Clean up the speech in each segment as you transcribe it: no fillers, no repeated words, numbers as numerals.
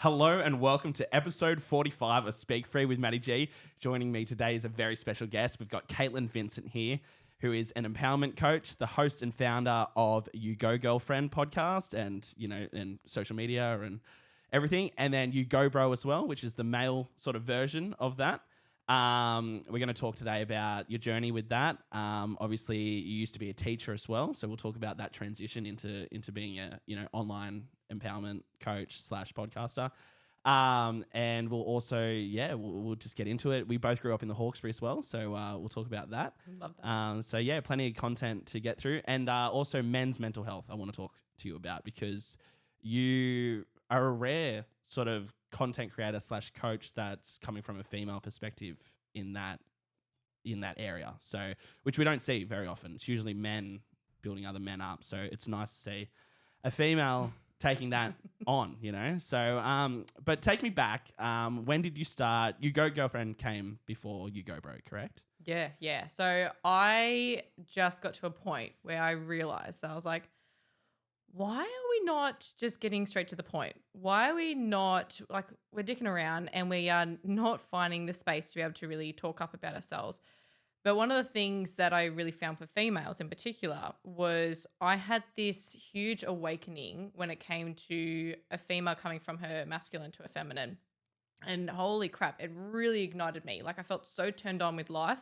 Hello and welcome to episode 45 of Speak Free with MattyG. Joining me today is a very special guest. We've got Katelin Vincent here, who is an empowerment coach, the host and founder of You Go Girlfriend podcast and social media and everything. And then You Go Bro as well, which is the male sort of version of that. We're going to talk today about your journey with that. Obviously, you used to be a teacher as well, so we'll talk about that transition into being a online empowerment coach / podcaster. And we'll also we'll just get into it. We both grew up in the Hawkesbury as well, so we'll talk about that. Love that. So plenty of content to get through, and also men's mental health. I want to talk to you about because you are a rare sort of content creator / coach that's coming from a female perspective in that area. So, which we don't see very often. It's usually men building other men up. So it's nice to see a female taking that on, you know? So, but take me back. When did you start? You Go Girlfriend came before You Go Bro, correct? Yeah. So I just got to a point where I realized that I was like, why are we not just getting straight to the point? Why are we not, like, we're dicking around and we are not finding the space to be able to really talk up about ourselves? But one of the things that I really found for females in particular was I had this huge awakening when it came to a female coming from her masculine to a feminine. And holy crap, it really ignited me. Like, I felt so turned on with life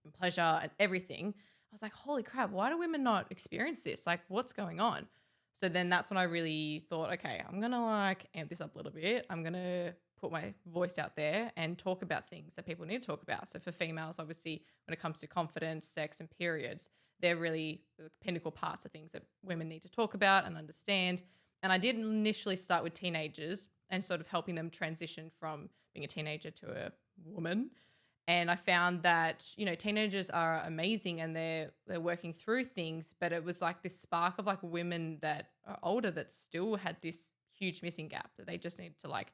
and pleasure and everything. I was like, holy crap, why do women not experience this? Like, what's going on? So then that's when I really thought, okay, I'm going to amp this up a little bit. I'm going to put my voice out there and talk about things that people need to talk about. So for females, obviously, when it comes to confidence, sex, and periods, they're really the pinnacle parts of things that women need to talk about and understand. And I did initially start with teenagers and sort of helping them transition from being a teenager to a woman. And I found that, teenagers are amazing and they're working through things, but it was like this spark of women that are older that still had this huge missing gap that they just need to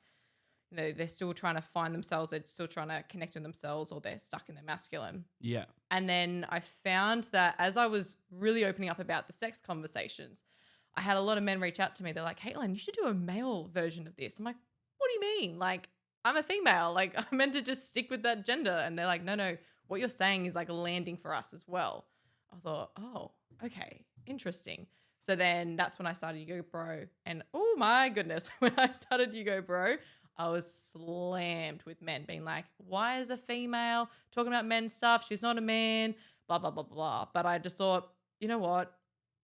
they're still trying to find themselves. They're still trying to connect with themselves, or they're stuck in their masculine. Yeah. And then I found that as I was really opening up about the sex conversations, I had a lot of men reach out to me. They're like, Katelin, you should do a male version of this. I'm like, what do you mean? I'm a female. I'm meant to just stick with that gender. And they're like, no, what you're saying is landing for us as well. I thought, oh, okay, interesting. So then that's when I started You Go Bro. And oh my goodness, when I started You Go Bro, I was slammed with men being like, why is a female talking about men stuff? She's not a man, blah, blah, blah, blah. But I just thought, you know what?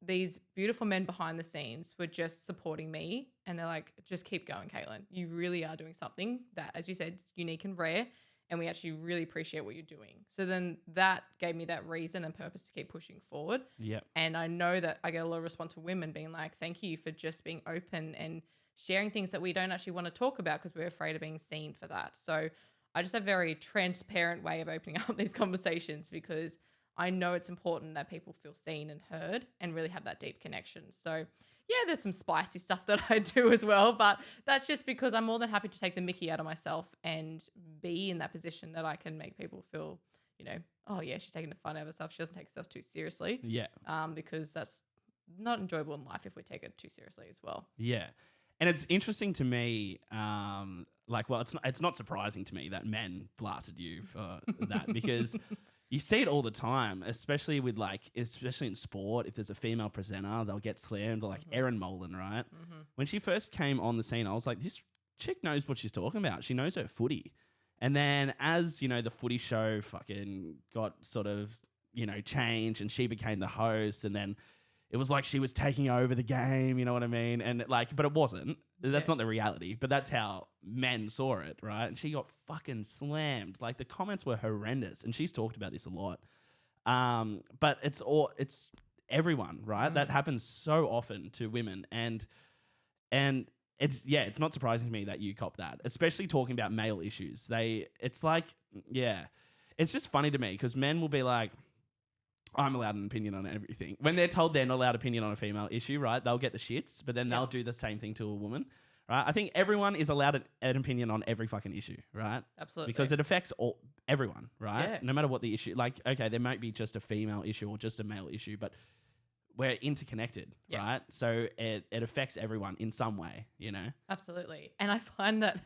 These beautiful men behind the scenes were just supporting me. And they're like, just keep going, Katelin. You really are doing something that, as you said, is unique and rare. And we actually really appreciate what you're doing. So then that gave me that reason and purpose to keep pushing forward. Yeah. And I know that I get a lot of response from women being like, thank you for just being open and sharing things that we don't actually want to talk about because we're afraid of being seen for that. So I just have a very transparent way of opening up these conversations because I know it's important that people feel seen and heard and really have that deep connection. So yeah, there's some spicy stuff that I do as well, but that's just because I'm more than happy to take the mickey out of myself and be in that position that I can make people feel, oh yeah, she's taking the fun out of herself. She doesn't take herself too seriously. Yeah. Because that's not enjoyable in life if we take it too seriously as well. Yeah. And it's interesting to me, it's not surprising to me that men blasted you for that because you see it all the time, especially in sport. If there's a female presenter, they'll get slammed, like Erin Molan, right? Mm-hmm. When she first came on the scene, I was like, this chick knows what she's talking about. She knows her footy. And then as, the footy show fucking got sort of, changed and she became the host, and then it was like she was taking over the game, you know what I mean? And but it wasn't. That's not the reality. But that's how men saw it, right? And she got fucking slammed. Like, the comments were horrendous. And she's talked about this a lot. But it's everyone, right? That happens so often to women. And it's not surprising to me that you cop that, especially talking about male issues. It's just funny to me because men will be like, I'm allowed an opinion on everything. When they're told they're not allowed opinion on a female issue, right, they'll get the shits, but then they'll do the same thing to a woman, right? I think everyone is allowed an opinion on every fucking issue, right? Absolutely. Because it affects everyone, right? Yeah. No matter what the issue. Like, okay, there might be just a female issue or just a male issue, but we're interconnected, right? So it affects everyone in some way, you know? Absolutely. And I find that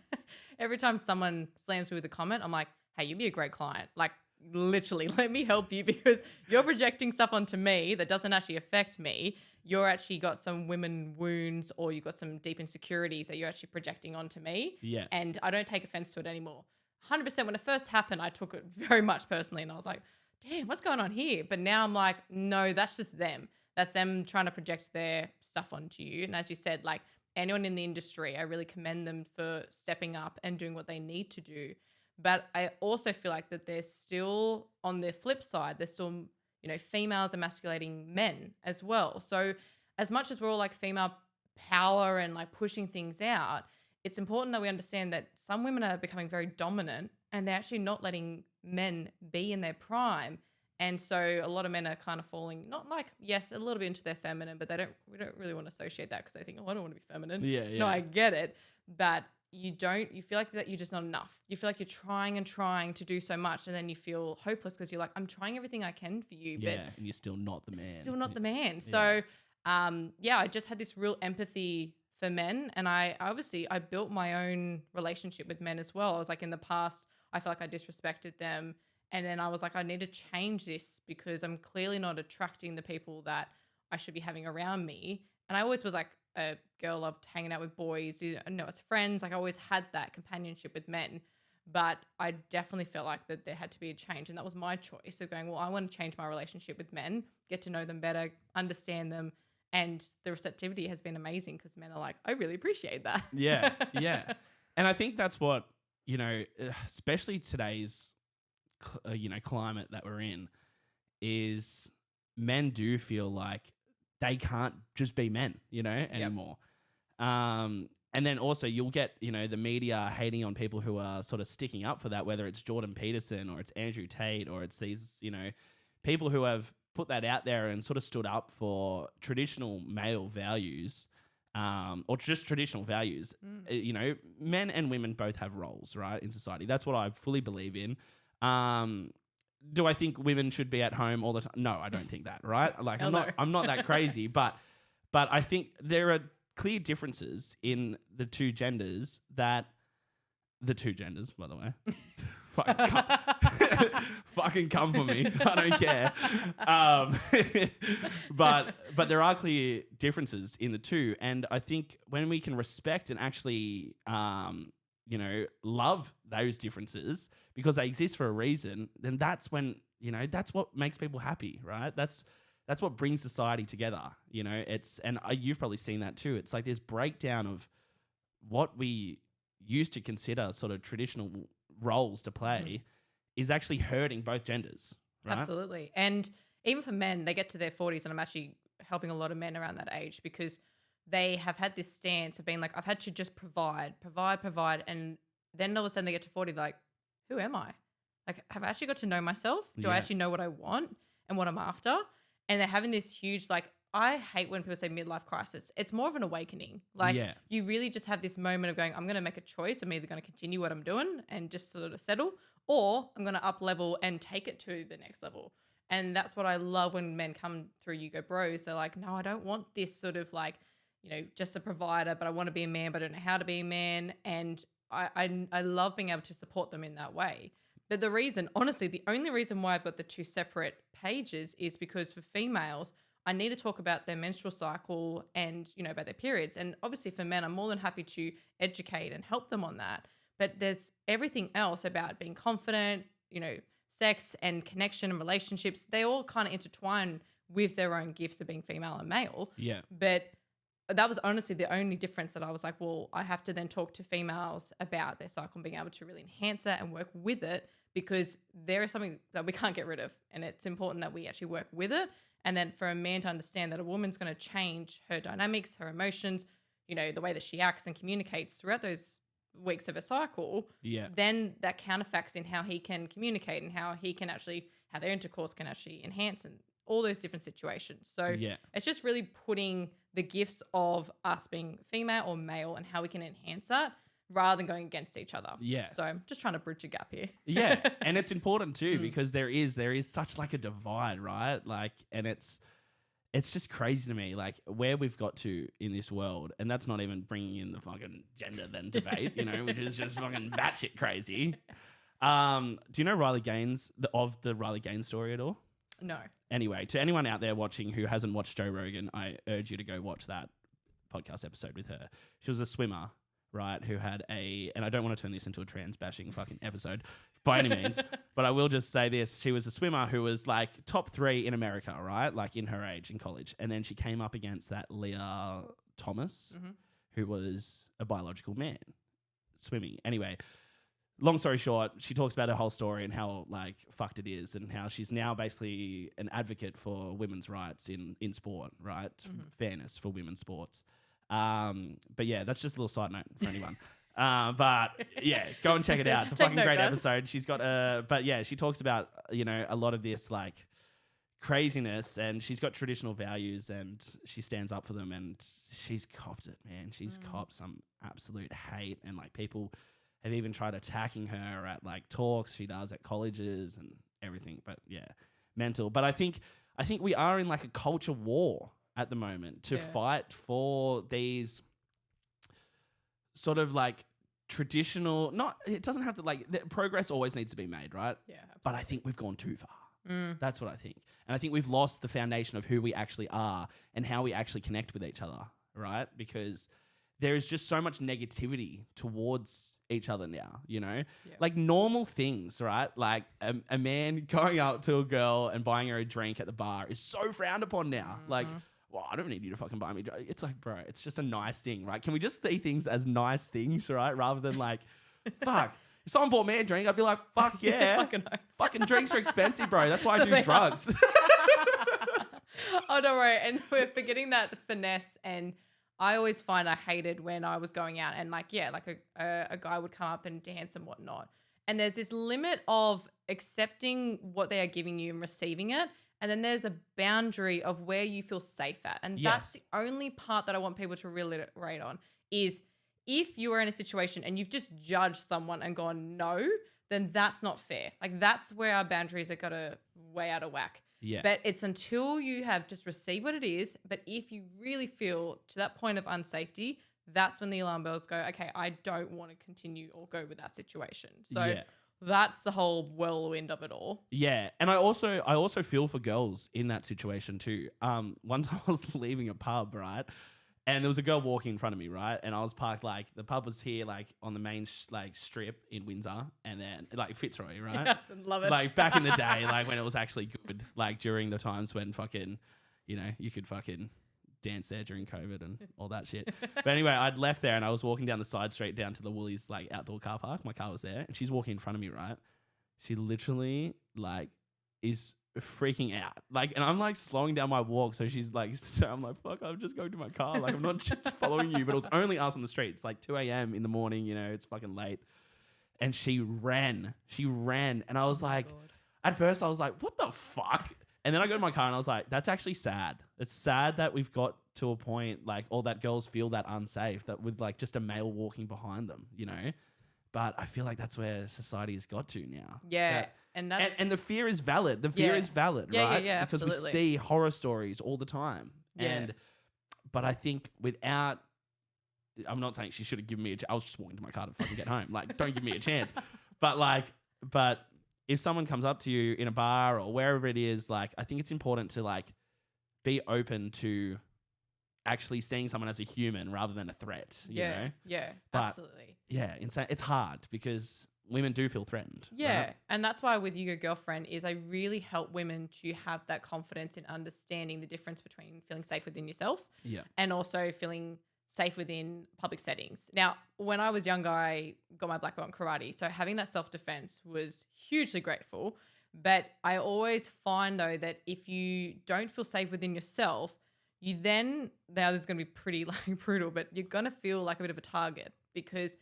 every time someone slams me with a comment, I'm like, hey, you'd be a great client. Like, literally, let me help you because you're projecting stuff onto me that doesn't actually affect me. You're actually got some women wounds or you've got some deep insecurities that you're actually projecting onto me. Yeah. And I don't take offense to it anymore. 100% when it first happened, I took it very much personally and I was like, damn, what's going on here? But now I'm like, no, that's just them. That's them trying to project their stuff onto you. And as you said, like anyone in the industry, I really commend them for stepping up and doing what they need to do. But I also feel like that they're still, on the flip side, they're still, you know, females emasculating men as well. So as much as we're all like female power and like pushing things out, it's important that we understand that some women are becoming very dominant and they're actually not letting men be in their prime. And so a lot of men are kind of falling, not like, yes, a little bit into their feminine, but we don't really want to associate that because they think, oh, I don't want to be feminine. Yeah. No, I get it. But you feel like that you're just not enough. You feel like you're trying and trying to do so much and then you feel hopeless because you're like, I'm trying everything I can for you. Yeah, but and you're still not the man. Still not the man. So, I just had this real empathy for men. And I built my own relationship with men as well. I was like, in the past, I felt like I disrespected them. And then I was like, I need to change this because I'm clearly not attracting the people that I should be having around me. And I always was like a girl, loved hanging out with boys, as friends. Like I always had that companionship with men. But I definitely felt like that there had to be a change. And that was my choice of going, well, I want to change my relationship with men, get to know them better, understand them. And the receptivity has been amazing because men are like, I really appreciate that. Yeah. And I think that's what, especially today's, climate that we're in, is men do feel like they can't just be men, anymore. And then also you'll get, the media hating on people who are sort of sticking up for that, whether it's Jordan Peterson or it's Andrew Tate or it's these, people who have put that out there and sort of stood up for traditional male values, or just traditional values. Men and women both have roles, right, in society. That's what I fully believe in. Do I think women should be at home all the time? No, I don't think that, right? Like I'm not that crazy, but I think there are clear differences in the two genders, by the way. Fucking come for me. I don't care. But there are clear differences in the two. And I think when we can respect and actually, love those differences because they exist for a reason, then that's when, that's what makes people happy, right? That's what brings society together, you've probably seen that too. It's like this breakdown of what we used to consider sort of traditional roles to play is actually hurting both genders, right? Absolutely. And even for men, they get to their 40s, and I'm actually helping a lot of men around that age because they have had this stance of being like, I've had to just provide. And then all of a sudden they get to 40, like, who am I? Like, have I actually got to know myself? Do I actually know what I want and what I'm after? And they're having this huge, like, I hate when people say midlife crisis. It's more of an awakening. Like, you really just have this moment of going, I'm going to make a choice. I'm either going to continue what I'm doing and just sort of settle, or I'm going to up level and take it to the next level. And that's what I love when men come through You Go Bros. They're like, no, I don't want this sort of like, just a provider, but I want to be a man, but I don't know how to be a man. And I love being able to support them in that way. But honestly, the only reason why I've got the two separate pages is because for females, I need to talk about their menstrual cycle and, about their periods. And obviously for men, I'm more than happy to educate and help them on that. But there's everything else about being confident, sex and connection and relationships. They all kind of intertwine with their own gifts of being female and male. Yeah. But that was honestly the only difference that I was like, well, I have to then talk to females about their cycle and being able to really enhance that and work with it because there is something that we can't get rid of. And it's important that we actually work with it. And then for a man to understand that a woman's going to change her dynamics, her emotions, the way that she acts and communicates throughout those weeks of a cycle, then that counterfacts in how he can communicate and how their intercourse can actually enhance and all those different situations. So it's just really putting the gifts of us being female or male and how we can enhance that rather than going against each other. Yeah. So I'm just trying to bridge a gap here. Yeah. And it's important too because there is such like a divide, right? Like, and it's it's just crazy to me, like where we've got to in this world, and that's not even bringing in the fucking gender then debate, you know, which is just fucking batshit crazy. Do you know Riley Gaines, the Riley Gaines story at all? No. Anyway, to anyone out there watching who hasn't watched Joe Rogan, I urge you to go watch that podcast episode with her. She was a swimmer, right, who had and I don't want to turn this into a trans bashing fucking episode by any means, but I will just say this. She was a swimmer who was like top 3 in America, right? Like in her age in college. And then she came up against that Leah Thomas, who was a biological man swimming. Anyway, long story short, she talks about her whole story and how like fucked it is and how she's now basically an advocate for women's rights in sport, right? Fairness for women's sports. But yeah, that's just a little side note for anyone. But yeah, go and check it out. It's a fucking great episode. She's got but yeah, she talks about, you know, a lot of this like craziness, and she's got traditional values and she stands up for them, and she's copped it, man. She's copped some absolute hate, and like people have even tried attacking her at like talks she does at colleges and everything. But yeah, mental. But I think we are in like a culture war at the moment to fight for these sort of like traditional, it doesn't have to like, progress always needs to be made, right? Yeah. Absolutely. But I think we've gone too far. That's what I think. And I think we've lost the foundation of who we actually are and how we actually connect with each other, right? Because there is just so much negativity towards each other now, you know? Yeah. Like normal things, right? Like a man going up to a girl and buying her a drink at the bar is so frowned upon now. Like, well, I don't need you to fucking buy me. It's like, bro, it's just a nice thing, right? Can we just see things as nice things, right? Rather than like, fuck. If someone bought me a drink, I'd be like, fuck yeah. Fucking drinks are expensive, bro. That's why I do drugs. Oh, don't worry. And we're forgetting that finesse. And I always find I hated when I was going out and like, yeah, like a guy would come up and dance and whatnot. And there's this limit of accepting what they are giving you and receiving it. And then there's a boundary of where you feel safe at. And that's the only part that I want people to really rate on is if you are in a situation and you've just judged someone and gone, no, then that's not fair. Like that's where our boundaries are got to way out of whack. Yeah. But it's until you have just received what it is. But if you really feel to that point of unsafety, that's when the alarm bells go, okay, I don't want to continue or go with that situation. So that's the whole whirlwind of it all. Yeah. And I also feel for girls in that situation too. One time I was leaving a pub, right? And there was a girl walking in front of me, right? And I was parked like, the pub was here like on the main like strip in Windsor, and then like Fitzroy, right? Yeah, love it. Like back in the day, like when it was actually good, like during the times when fucking, you know, you could fucking dance there during COVID and all that shit. But anyway, I'd left there and I was walking down the side street down to the Woolies like outdoor car park. My car was there and she's walking in front of me, right? She literally like is freaking out. Like, and I'm like slowing down my walk. So she's like, so I'm like, fuck, I'm just going to my car. Like, I'm not just following you, but it was only us on the street. It's like 2 a.m. in the morning, you know, it's fucking late. And she ran. And I was like, at first I was like, what the fuck? And then I go to my car and I was like, that's actually sad. It's sad that we've got to a point like all that girls feel that unsafe, that with like just a male walking behind them, you know? But I feel like that's where society has got to now. Yeah. And that's and the fear is valid. The fear is valid, right? Yeah, because absolutely. we see horror stories all the time. Yeah. But I think without, I'm not saying she should have given me I was just walking to my car to fucking get home. Like, don't give me a chance. But if someone comes up to you in a bar or wherever it is, like, I think it's important to like be open to actually seeing someone as a human rather than a threat. You know? Yeah, but, absolutely. Yeah, it's hard because women do feel threatened. Yeah, right? And that's why with You Go Girlfriend is I really help women to have that confidence in understanding the difference between feeling safe within yourself and also feeling safe within public settings. Now, when I was younger, I got my black belt in karate. So having that self-defense was hugely grateful. But I always find, though, that if you don't feel safe within yourself, you then, now this is going to be pretty like brutal, but you're going to feel like a bit of a target because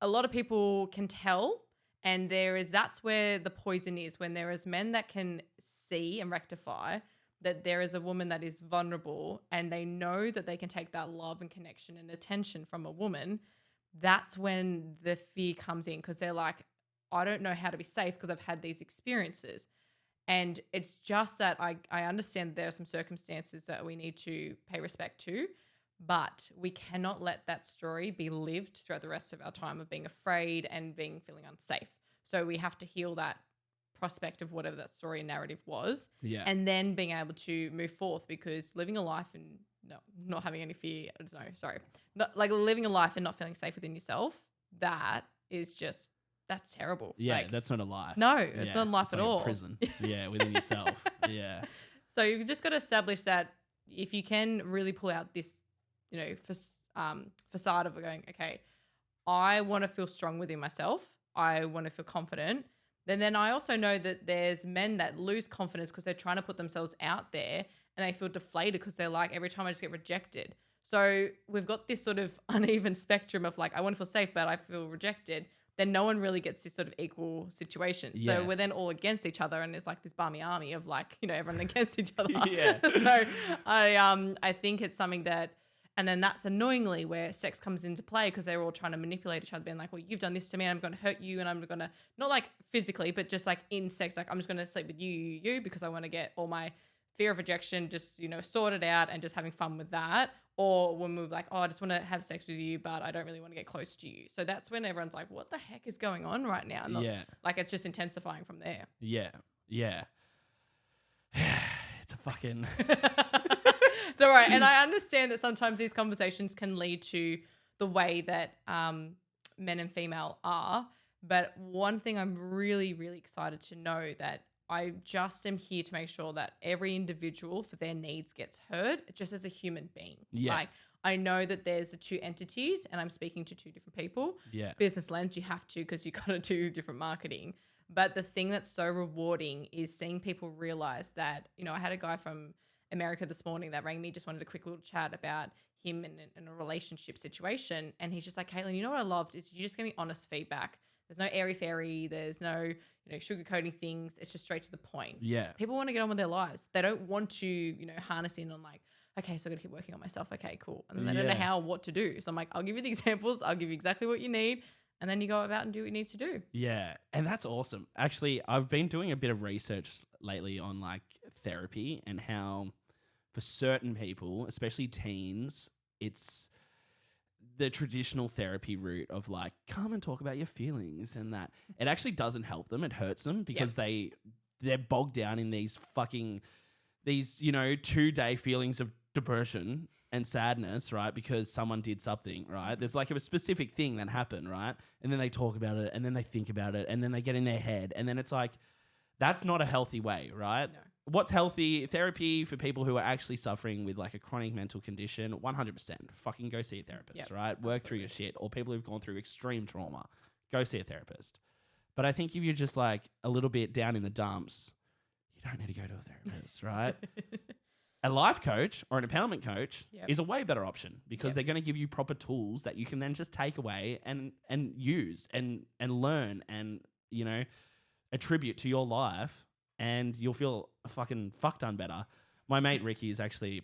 a lot of people can tell, and that's where the poison is, when there is men that can see and rectify that there is a woman that is vulnerable and they know that they can take that love and connection and attention from a woman. That's when the fear comes in because they're like, I don't know how to be safe because I've had these experiences. And it's just that I understand there are some circumstances that we need to pay respect to, but we cannot let that story be lived throughout the rest of our time of being afraid and feeling unsafe. So we have to heal that prospect of whatever that story and narrative was, and then being able to move forth, because living a life and not having any fear, not like living a life and not feeling safe within yourself, that is just, that's terrible. Yeah, like, that's not a life. No, it's not a life at like all. A prison. Yeah, within yourself. Yeah. So you've just got to establish that if you can really pull out this, facade of going, okay, I want to feel strong within myself. I want to feel confident. Then I also know that there's men that lose confidence because they're trying to put themselves out there and they feel deflated because they're like, every time I just get rejected. So we've got this sort of uneven spectrum of like, I want to feel safe, but I feel rejected. Then no one really gets this sort of equal situation. So Yes. we're then all against each other, and it's like this barmy army of like, everyone against each other. Yeah. So I think it's something that, and then that's annoyingly where sex comes into play, because they're all trying to manipulate each other, being like, well, you've done this to me and I'm going to hurt you, and I'm going to, not like physically, but just like in sex, like I'm just going to sleep with you, because I want to get all my fear of rejection just, sorted out and just having fun with that. Or when we're like, oh, I just want to have sex with you, but I don't really want to get close to you. So that's when everyone's like, what the heck is going on right now? Like it's just intensifying from there. Yeah. Yeah. It's a fucking... Don't worry. And I understand that sometimes these conversations can lead to the way that men and female are. But one thing I'm really, really excited to know, that I just am here to make sure that every individual for their needs gets heard, just as a human being. Yeah. Like, I know that there's the two entities and I'm speaking to two different people. Yeah. Business lens, you have to, because you got to do different marketing. But the thing that's so rewarding is seeing people realize that, I had a guy from America this morning that rang me, just wanted a quick little chat about him in a relationship situation. And he's just like, Katelin, you know what I loved is you just gave me honest feedback. There's no airy-fairy. There's no, sugarcoating things. It's just straight to the point. Yeah. People want to get on with their lives. They don't want to, harness in on like, okay, so I got to keep working on myself. Okay, cool. And then they don't know how, what to do. So I'm like, I'll give you the examples. I'll give you exactly what you need. And then you go about and do what you need to do. Yeah. And that's awesome. Actually, I've been doing a bit of research lately on like therapy and how for certain people, especially teens, it's the traditional therapy route of like, come and talk about your feelings, and that it actually doesn't help them. It hurts them because they're bogged down in these 2-day feelings of depression and sadness, right? Because someone did something, right? There's like a specific thing that happened, right? And then they talk about it, and then they think about it, and then they get in their head, and then it's like, that's not a healthy way, right? No. What's healthy? Therapy for people who are actually suffering with like a chronic mental condition, 100%. Fucking go see a therapist, right? Work through your shit. Or people who've gone through extreme trauma, go see a therapist. But I think if you're just like a little bit down in the dumps, you don't need to go to a therapist, right? A life coach or an empowerment coach is a way better option, because they're going to give you proper tools that you can then just take away and use and learn and, attribute to your life, and you'll feel fucking fuck done better. My mate Ricky is actually,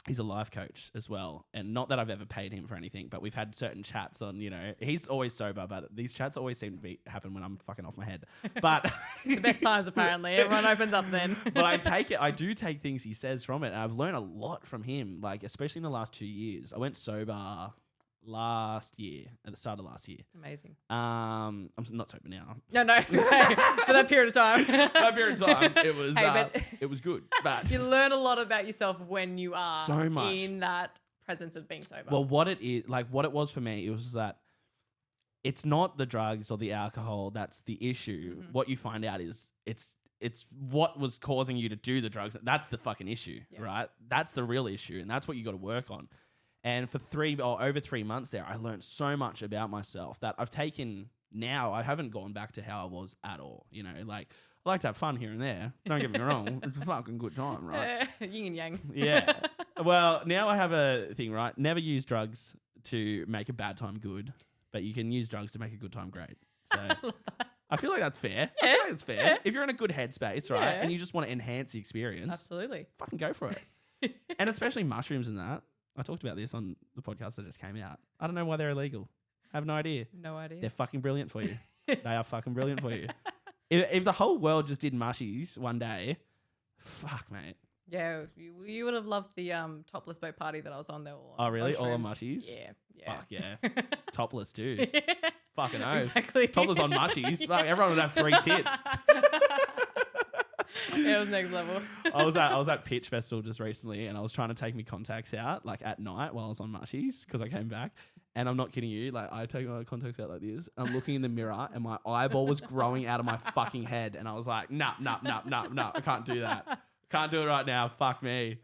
he's a life coach as well. And not that I've ever paid him for anything, but we've had certain chats on, he's always sober, but these chats always seem to happen when I'm fucking off my head. But the best times, apparently. Everyone opens up then. But I do take things he says from it. And I've learned a lot from him, like especially in the last 2 years. I went sober last year, at the start of last year. Amazing. I'm not sober now. No, I was gonna say, for that period of time. That period of time, it was it was good. But you learn a lot about yourself when you are so much in that presence of being sober. Well, what it is, like what it was for me, it was that it's not the drugs or the alcohol that's the issue. Mm-hmm. What you find out is it's what was causing you to do the drugs. That's the fucking issue, right? That's the real issue, and that's what you got to work on. And for over 3 months there, I learned so much about myself that I've taken now. I haven't gone back to how I was at all. Like I like to have fun here and there. Don't get me wrong. It's a fucking good time, right? Yin and yang. Yeah. Well, now I have a thing, right? Never use drugs to make a bad time good, but you can use drugs to make a good time great. So I feel like that's fair. I feel like it's fair. Yeah. If you're in a good headspace, right, and you just want to enhance the experience, absolutely, fucking go for it. And especially mushrooms and that. I talked about this on the podcast that just came out. I don't know why they're illegal. I have no idea. No idea. They're fucking brilliant for you. They are fucking brilliant for you. if the whole world just did mushies one day, fuck, mate. Yeah, you would have loved the topless boat party that I was on. There. Oh, really? All on mushrooms. mushies? Yeah. Fuck yeah. Topless too. Yeah. Fucking oath. Exactly. Topless on mushies. Fuck, everyone would have 3 tits. Yeah, it was next level. I was at Pitch Festival just recently, and I was trying to take my contacts out like at night while I was on mushies because I came back. And I'm not kidding you. Like, I take my contacts out like this. I'm looking in the mirror, and my eyeball was growing out of my fucking head. And I was like, nah. I can't do that. Can't do it right now. Fuck me.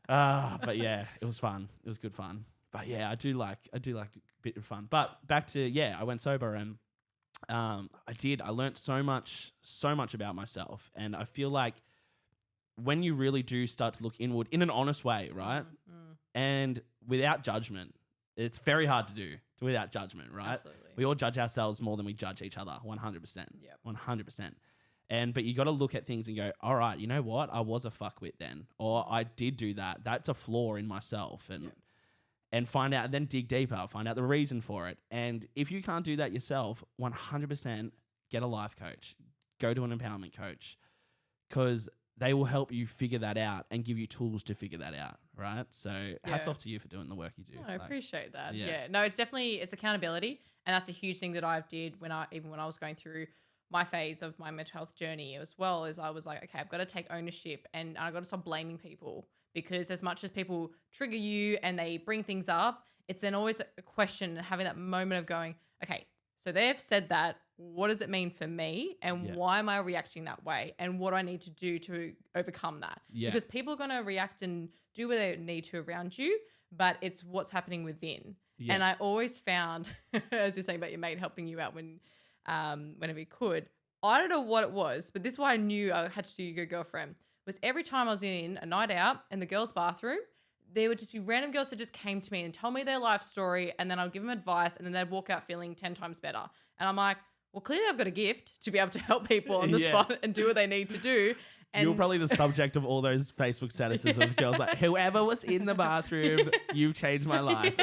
But yeah, it was fun. It was good fun. But yeah, I do like a bit of fun. But back to, I went sober, and I learned so much about myself. And I feel like when you really do start to look inward in an honest way, right? And without judgment, it's very hard to do without judgment, right? Absolutely. We all judge ourselves more than we judge each other, 100%. Yep. 100%. But you got to look at things and go, all right, you know what? I was a fuckwit then, or I did do that. That's a flaw in myself, and find out, and then dig deeper, find out the reason for it. And if you can't do that yourself, 100% get a life coach, go to an empowerment coach, because they will help you figure that out and give you tools to figure that out, right? So hats off to you for doing the work you do. I appreciate that. Yeah. No, it's accountability, and that's a huge thing that I did when I was going through my phase of my mental health journey as well. As I was like, okay, I've got to take ownership, and I've got to stop blaming people, because as much as people trigger you and they bring things up, it's then always a question, and having that moment of going, okay, so they've said that. What does it mean for me, and why am I reacting that way, and what do I need to do to overcome that? Because people are going to react and do what they need to around you, but it's what's happening within. And I always found, as you're saying about your mate helping you out whenever he could, I don't know what it was, but this is why I knew I had to do your girlfriend, was every time I was in a night out in the girls' bathroom, there would just be random girls that just came to me and told me their life story, and then I'd give them advice, and then they'd walk out feeling 10 times better. And I'm like, well, clearly I've got a gift to be able to help people on the spot and do what they need to do. And you were probably the subject of all those Facebook statuses of girls like, whoever was in the bathroom, you changed my life.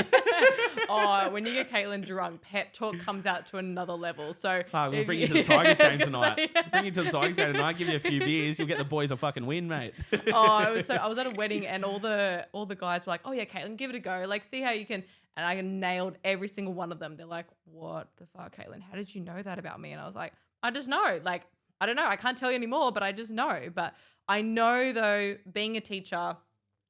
Oh, when you get Katelin drunk, pep talk comes out to another level. So we'll bring you to the Tigers game tonight. Bring you to the Tigers game tonight. Give you a few beers. You'll get the boys a fucking win, mate. I was at a wedding, and all the guys were like, oh yeah, Katelin, give it a go. Like, see how you can. And I nailed every single one of them. They're like, what the fuck, Katelin? How did you know that about me? And I was like, I just know. Like, I don't know. I can't tell you anymore, but I just know. But I know, though, being a teacher,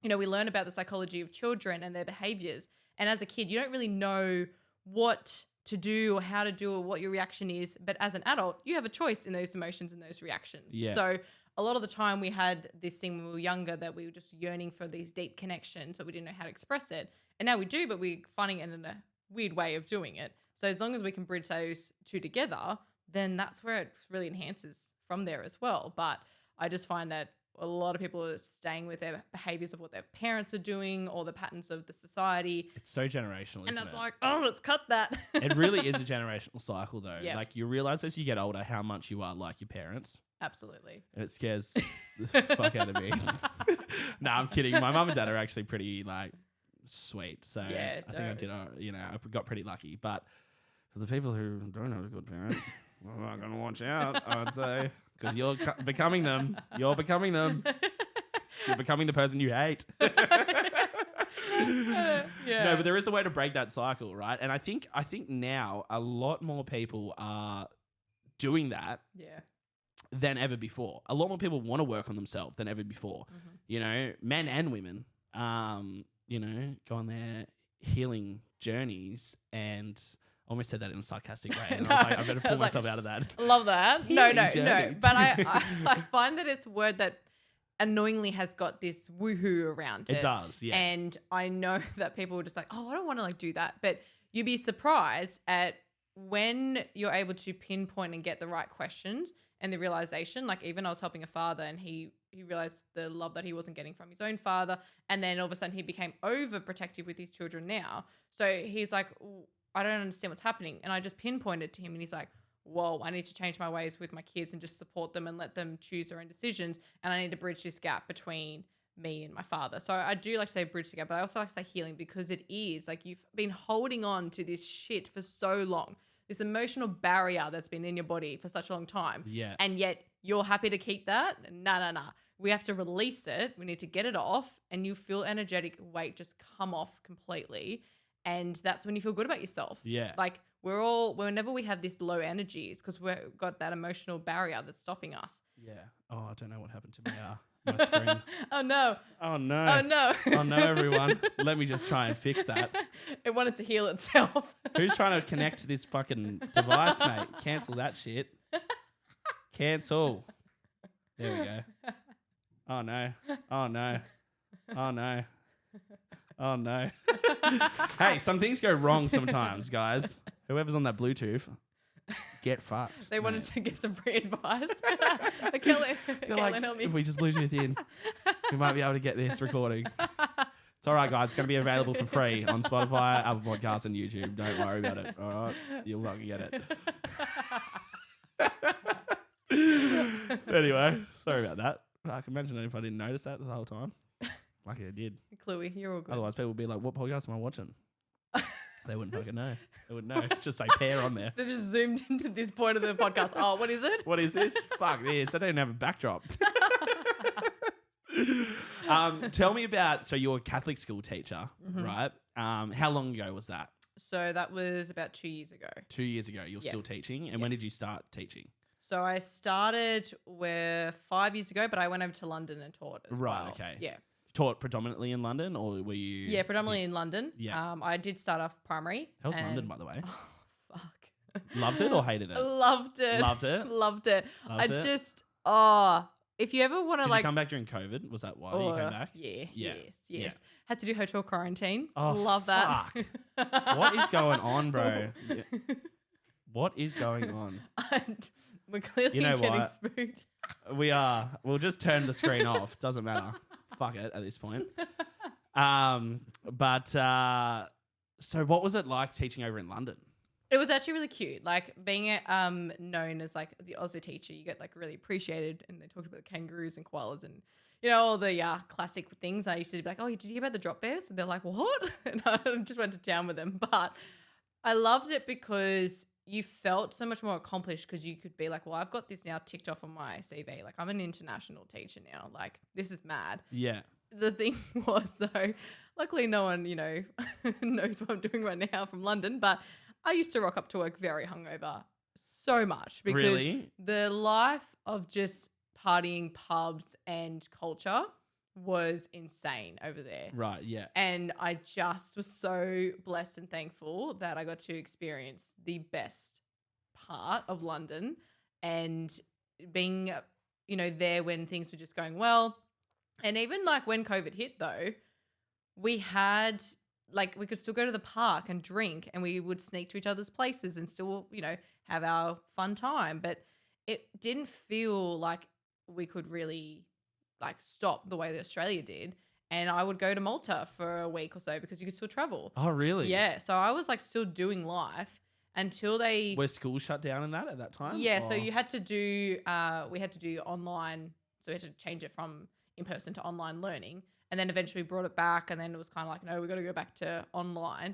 we learn about the psychology of children and their behaviors. And as a kid, you don't really know what to do or how to do or what your reaction is. But as an adult, you have a choice in those emotions and those reactions. Yeah. So a lot of the time we had this thing when we were younger that we were just yearning for these deep connections, but we didn't know how to express it. And now we do, but we're finding it in a weird way of doing it. So as long as we can bridge those two together, then that's where it really enhances from there as well. But I just find that a lot of people are staying with their behaviors of what their parents are doing or the patterns of the society. It's so generational, and isn't it's it? like, oh, let's cut that. It really is a generational cycle, though. Yep. Like, you realize as you get older how much you are like your parents. Absolutely. And it scares the fuck out of me. No, I'm kidding. My mum and dad are actually pretty, like, sweet. So yeah, I think I got pretty lucky. But for the people who don't have good parents, well, I'm going to watch out, I'd say. Because you're becoming them. You're becoming them. You're becoming the person you hate. No, but there is a way to break that cycle, right? And I think now a lot more people are doing that than ever before. A lot more people want to work on themselves than ever before. Mm-hmm. Men and women, go on their healing journeys, and almost said that in a sarcastic way. And I was like, I better pull myself out of that. Love that. No. But I find that it's a word that annoyingly has got this woohoo around it. It does, yeah. And I know that people are just like, oh, I don't want to do that. But you'd be surprised at when you're able to pinpoint and get the right questions and the realization. Like, even I was helping a father, and he realized the love that he wasn't getting from his own father. And then all of a sudden he became overprotective with his children now. So he's like, I don't understand what's happening. And I just pinpointed to him, and he's like, whoa, I need to change my ways with my kids and just support them and let them choose their own decisions. And I need to bridge this gap between me and my father. So I do like to say bridge the gap, but I also like to say healing, because it is like you've been holding on to this shit for so long. this emotional barrier that's been in your body for such a long time. Yeah. And yet you're happy to keep that? Nah. We have to release it. We need to get it off, and you feel energetic weight just come off completely. And that's when you feel good about yourself. Yeah. Like whenever we have this low energy, it's because we've got that emotional barrier that's stopping us. Yeah. Oh, I don't know what happened to my screen. Oh no. Oh no. Oh no. Oh no, everyone. Let me just try and fix that. It wanted to heal itself. Who's trying to connect to this fucking device, mate? Cancel that shit. Cancel. There we go. Oh no. Oh no. Oh no. Oh no. Hey, some things go wrong sometimes, guys. Whoever's on that Bluetooth, get fucked. They wanted mate. to get some free advice. Katelin, They're like, help me. if we just Bluetooth in, we might be able to get this recording. It's all right, guys. It's going to be available for free on Spotify, Apple Podcasts, and YouTube. Don't worry about it. All right? You'll fucking get it. Anyway, sorry about that. I can imagine if I didn't notice that the whole time. Lucky I did. Chloe, you're all good. Otherwise, people would be like, what podcast am I watching? They wouldn't fucking know. They wouldn't know. Just say pair on there. They've just zoomed into this point of the podcast. Oh, what is it? What is this? Fuck this. I don't even have a backdrop. Tell me about, so you're a Catholic school teacher, right? How long ago was that? So that was about 2 years ago. 2 years ago. You're still teaching. And when did you start teaching? So I started 5 years ago, but I went over to London and taught as Right, well. okay. Yeah. Taught predominantly in London, or were you? Yeah, predominantly in London. Yeah. I did start off primary. How's and- London, by the way? Oh, fuck. Loved it or hated it? Loved it. Loved it? Loved it. Loved I it? just, if you ever want to Did like. you come back during COVID? Was that why you came back? Yeah, Yeah. yes. Had to do hotel quarantine. Oh, Love that. What is going on, bro? Yeah. What is going on? We're clearly You know getting what? spooked. We are. We'll just turn the screen off. Doesn't matter. Fuck it at this point. So what was it like teaching over in London? It was actually really cute. Like being known as like the Aussie teacher, you get like really appreciated. And they talked about the kangaroos and koalas and all the classic things. I used to be like, oh, did you hear about the drop bears? And they're like, what? And I just went to town with them. But I loved it because you felt so much more accomplished because you could be like, well, I've got this now ticked off on my CV. Like I'm an international teacher now. Like this is mad. Yeah. The thing was though, luckily no one, knows what I'm doing right now from London, but I used to rock up to work very hungover so much because Really? the life of just partying, pubs and culture was insane over there. Right. Yeah. And I just was so blessed and thankful that I got to experience the best part of London and being, there when things were just going well. And even like when COVID hit though, we had we could still go to the park and drink and we would sneak to each other's places and still, have our fun time. But it didn't feel like we could really stop the way that Australia did. And I would go to Malta for a week or so because you could still travel. Oh, really? Yeah. So I was still doing life until they Were schools shut down in that at that time? Yeah, so Or- you had to do we had to do online, so we had to change it from in person to online learning, and then eventually brought it back, and then it was kind of like, no, we got to go back to online.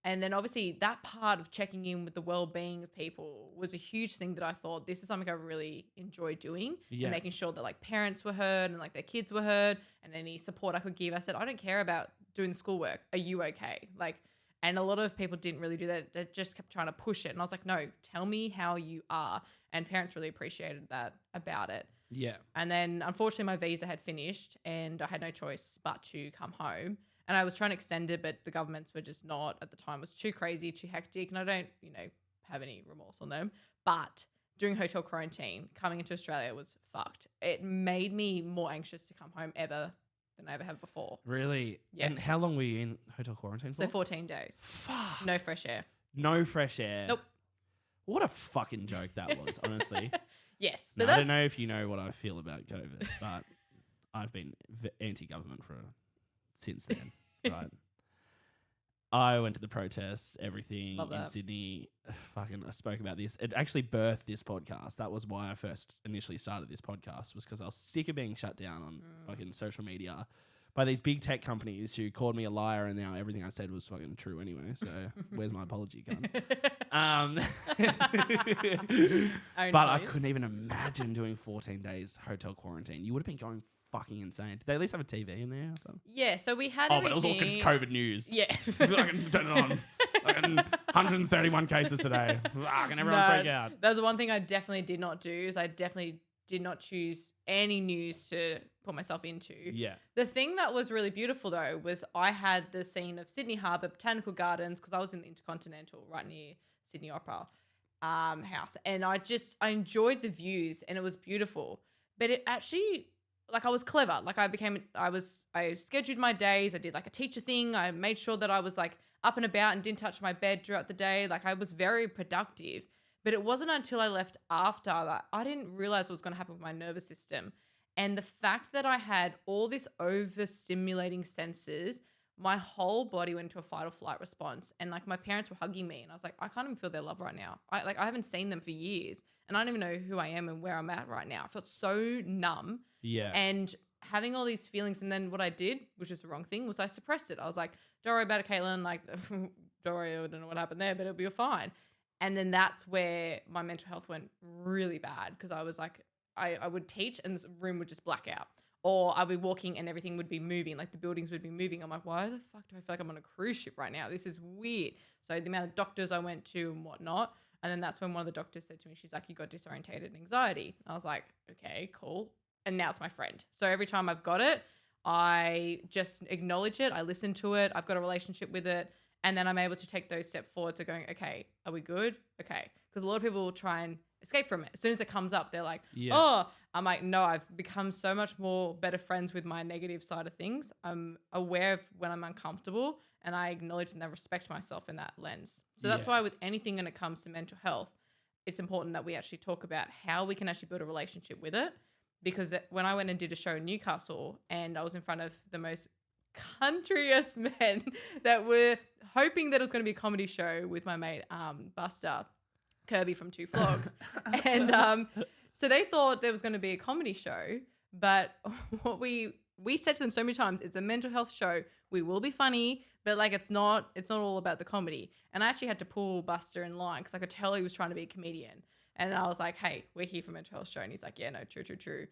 And then obviously that part of checking in with the well-being of people was a huge thing that I thought this is something I really enjoy doing, Yeah. and making sure that parents were heard and their kids were heard and any support I could give. I said, I don't care about doing schoolwork. Are you okay? And a lot of people didn't really do that. They just kept trying to push it. And I was like, no, tell me how you are. And parents really appreciated that about it. Yeah. And then unfortunately my visa had finished and I had no choice but to come home. And I was trying to extend it, but the governments were just not at the time. It was too crazy, too hectic. And I don't, have any remorse on them. But during hotel quarantine, coming into Australia was fucked. It made me more anxious to come home than I ever have before. Really? Yeah. And how long were you in hotel quarantine for? So 14 days. Fuck. No fresh air. No fresh air. Nope. What a fucking joke that was, honestly. Yes. No, I don't know if you know what I feel about COVID, but I've been anti-government since then, right? I went to the protest, everything Love in that. Sydney. I spoke about this. It actually birthed this podcast. That was why I first initially started this podcast, was because I was sick of being shut down on fucking social media by these big tech companies who called me a liar, and now everything I said was fucking true anyway. So where's my apology gun? But I couldn't even imagine doing 14 days hotel quarantine. You would have been going fucking insane. Did they at least have a TV in there or something? Yeah, so we had but it was all just COVID news. Yeah. I can turn it on. 131 cases today. Can everyone freak out? That's the one thing I definitely did not do is I definitely did not choose any news to put myself into. Yeah. The thing that was really beautiful though was I had the scene of Sydney Harbour Botanical Gardens because I was in the Intercontinental right near Sydney Opera House, and I enjoyed the views and it was beautiful. But it actually, like, I was clever. Like I scheduled my days. I did like a teacher thing. I made sure that I was like up and about and didn't touch my bed throughout the day. Like I was very productive. But it wasn't until I left after that I didn't realize what was going to happen with my nervous system. And the fact that I had all this overstimulating senses, my whole body went into a fight or flight response. And like my parents were hugging me and I was like, I can't even feel their love right now. I haven't seen them for years and I don't even know who I am and where I'm at right now. I felt so numb. Yeah. And having all these feelings. And then what I did, which is the wrong thing, was I suppressed it. I was like, don't worry about it, Katelin. Like, don't worry, I don't know what happened there, but it'll be fine. And then that's where my mental health went really bad because I was like, I would teach and the room would just black out. Or I'd be walking and everything would be moving, like the buildings would be moving. I'm like, why the fuck do I feel like I'm on a cruise ship right now? This is weird. So the amount of doctors I went to and whatnot. And then that's when one of the doctors said to me, she's like, you got disorientated and anxiety. I was like, okay, cool. And now it's my friend. So every time I've got it, I just acknowledge it. I listen to it. I've got a relationship with it. And then I'm able to take those steps forward to going, okay, are we good? Okay. Because a lot of people will try and escape from it. As soon as it comes up, they're like, oh, I'm like, no, I've become so much more better friends with my negative side of things. I'm aware of when I'm uncomfortable and I acknowledge and I respect myself in that lens. So that's why with anything when it comes to mental health, it's important that we actually talk about how we can actually build a relationship with it. Because when I went and did a show in Newcastle and I was in front of the most countryest men that were hoping that it was going to be a comedy show with my mate Buster Kirby from Two Flogs. And so they thought there was going to be a comedy show, but what we said to them so many times, it's a mental health show. We will be funny, but like it's not all about the comedy. And I actually had to pull Buster in line because I could tell he was trying to be a comedian. And I was like, hey, we're here for a mental health show. And he's like, yeah, no, true.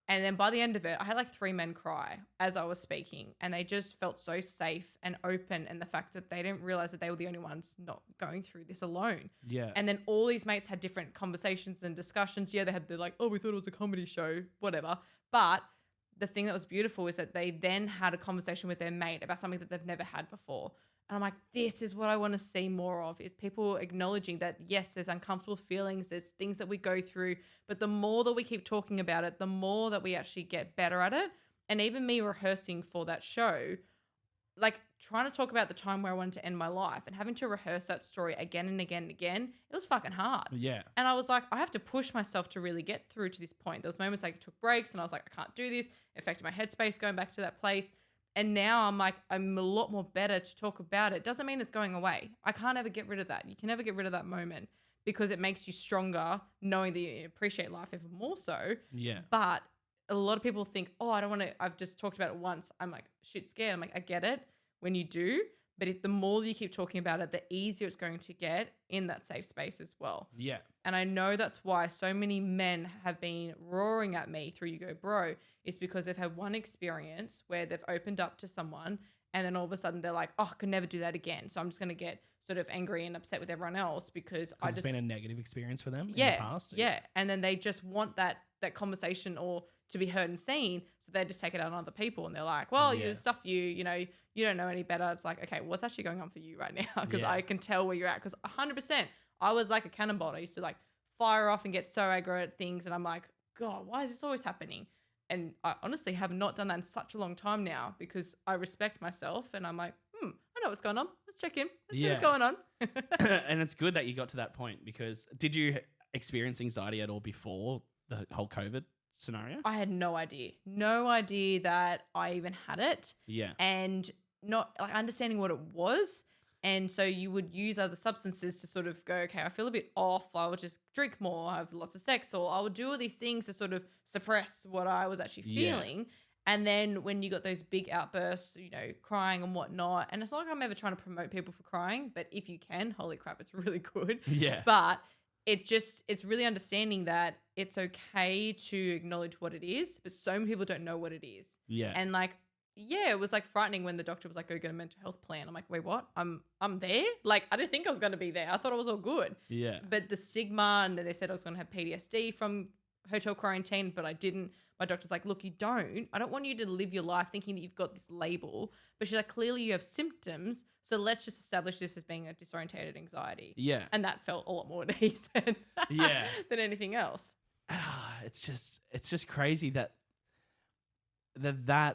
And then by the end of it, I had like 3 men cry as I was speaking. And they just felt so safe and open. And the fact that they didn't realize that they were the only ones not going through this alone. Yeah. And then all these mates had different conversations and discussions. Yeah, they had the like, oh, we thought it was a comedy show, whatever. But the thing that was beautiful is that they then had a conversation with their mate about something that they've never had before. And I'm like, this is what I want to see more of, is people acknowledging that, yes, there's uncomfortable feelings, there's things that we go through, but the more that we keep talking about it, the more that we actually get better at it. And even me rehearsing for that show, like trying to talk about the time where I wanted to end my life and having to rehearse that story again and again and again, it was fucking hard. Yeah. And I was like, I have to push myself to really get through to this point. There was moments I took breaks and I was like, I can't do this. It affected my headspace going back to that place. And now I'm like, I'm a lot more better to talk about it. Doesn't mean it's going away. I can't ever get rid of that. You can never get rid of that moment because it makes you stronger knowing that you appreciate life even more so. Yeah. But a lot of people think, oh, I don't want to, I've just talked about it once. I'm like, shit scared. I'm like, I get it when you do. But if the more you keep talking about it, the easier it's going to get in that safe space as well. Yeah. And I know that's why so many men have been roaring at me through You Go Bro, is because they've had one experience where they've opened up to someone and then all of a sudden they're like, oh, I could never do that again. So I'm just going to get sort of angry and upset with everyone else because I just... It's been a negative experience for them in the past. Yeah. And then they just want that conversation or to be heard and seen. So they just take it out on other people and they're like, well, you know, you don't know any better. It's like, okay, what's actually going on for you right now? Because I can tell where you're at. Because 100%, I was like a cannonball. I used to like fire off and get so aggro at things. And I'm like, God, why is this always happening? And I honestly have not done that in such a long time now because I respect myself and I'm like, I know what's going on. Let's check in. Let's see what's going on. And it's good that you got to that point because did you experience anxiety at all before the whole COVID scenario? I had no idea. No idea that I even had it. Yeah. And not like understanding what it was. And so you would use other substances to sort of go, okay, I feel a bit off. I would just drink more, have lots of sex, or I would do all these things to sort of suppress what I was actually feeling. And then when you got those big outbursts, you know, crying and whatnot, and it's not like I'm ever trying to promote people for crying, but if you can, holy crap, it's really good. Yeah. But it's really understanding that it's okay to acknowledge what it is, but so many people don't know what it is. Yeah. And like, yeah, it was like frightening when the doctor was like, go get a mental health plan. I'm like, wait, what? I'm there? Like, I didn't think I was going to be there. I thought it was all good. Yeah. But the stigma, and then they said I was going to have PTSD from hotel quarantine, but I didn't. My doctor's like, look, I don't want you to live your life thinking that you've got this label. But she's like, clearly you have symptoms. So let's just establish this as being a disorientated anxiety. Yeah. And that felt a lot more at ease than, Yeah. than anything else. It's just crazy that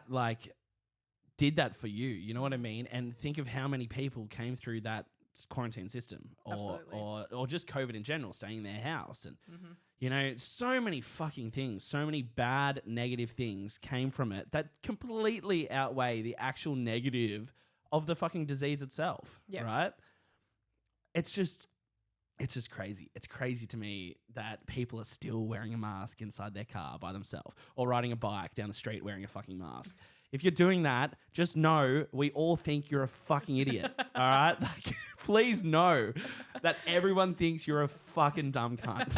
like did that for you. You know what I mean? And think of how many people came through that quarantine system or just COVID in general, staying in their house. And, you know, so many fucking things, so many bad, negative things came from it that completely outweigh the actual negative of the fucking disease itself. Yeah. Right? It's just crazy. It's crazy to me that people are still wearing a mask inside their car by themselves or riding a bike down the street wearing a fucking mask. If you're doing that, just know we all think you're a fucking idiot. All right? Like, please know that everyone thinks you're a fucking dumb cunt.